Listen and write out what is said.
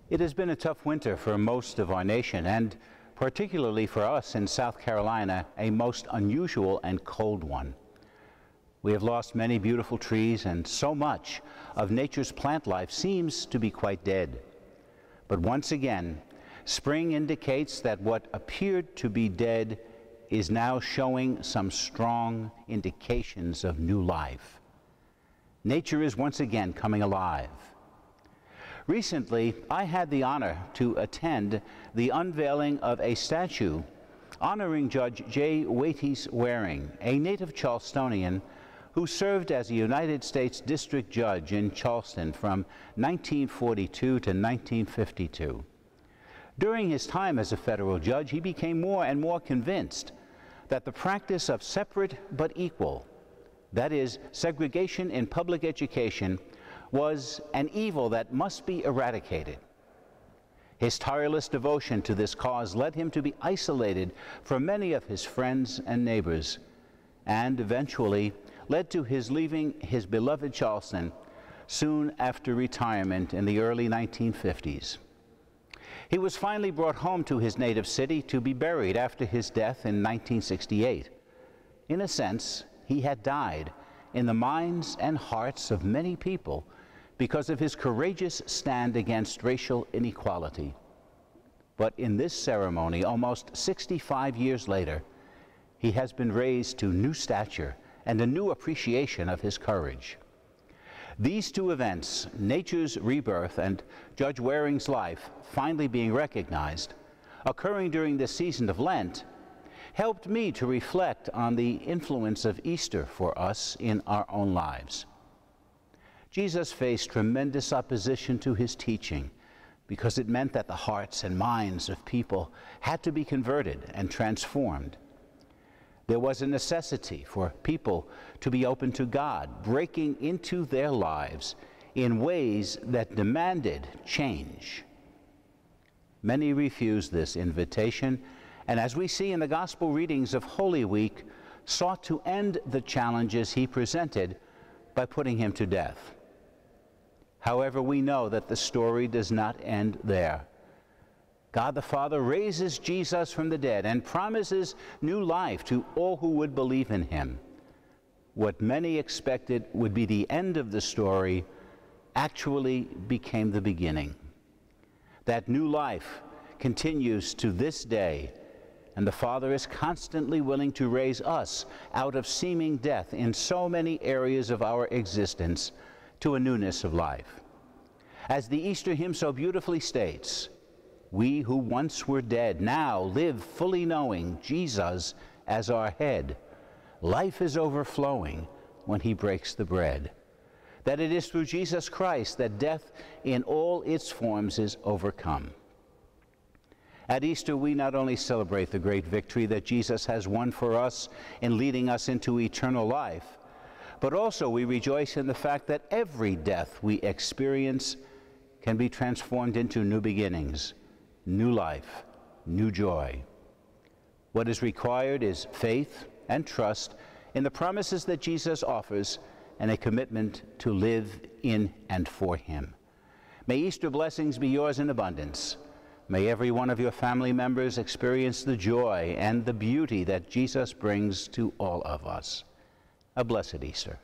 It has been a tough winter for most of our nation, and particularly for us in South Carolina, a most unusual and cold one. We have lost many beautiful trees, and so much of nature's plant life seems to be quite dead. But once again, spring indicates that what appeared to be dead is now showing some strong indications of new life. Nature is once again coming alive. Recently, I had the honor to attend the unveiling of a statue honoring Judge J. Waities Waring, a native Charlestonian who served as a United States District Judge in Charleston from 1942 to 1952. During his time as a federal judge, he became more and more convinced that the practice of separate but equal, that is, segregation in public education, was an evil that must be eradicated. His tireless devotion to this cause led him to be isolated from many of his friends and neighbors, and eventually led to his leaving his beloved Charleston soon after retirement in the early 1950s. He was finally brought home to his native city to be buried after his death in 1968. In a sense, he had died in the minds and hearts of many people because of his courageous stand against racial inequality. But in this ceremony, almost 65 years later, he has been raised to new stature and a new appreciation of his courage. These two events, nature's rebirth and Judge Waring's life finally being recognized, occurring during this season of Lent, helped me to reflect on the influence of Easter for us in our own lives. Jesus faced tremendous opposition to his teaching because it meant that the hearts and minds of people had to be converted and transformed. There was a necessity for people to be open to God, breaking into their lives in ways that demanded change. Many refused this invitation, and as we see in the gospel readings of Holy Week, sought to end the challenges he presented by putting him to death. However, we know that the story does not end there. God the Father raises Jesus from the dead and promises new life to all who would believe in him. What many expected would be the end of the story actually became the beginning. That new life continues to this day, and the Father is constantly willing to raise us out of seeming death in so many areas of our existence to a newness of life. As the Easter hymn so beautifully states, we who once were dead now live fully knowing Jesus as our head. Life is overflowing when he breaks the bread. That it is through Jesus Christ that death in all its forms is overcome. At Easter, we not only celebrate the great victory that Jesus has won for us in leading us into eternal life, but also we rejoice in the fact that every death we experience can be transformed into new beginnings, new life, new joy. What is required is faith and trust in the promises that Jesus offers and a commitment to live in and for him. May Easter blessings be yours in abundance. May every one of your family members experience the joy and the beauty that Jesus brings to all of us. A blessed Easter.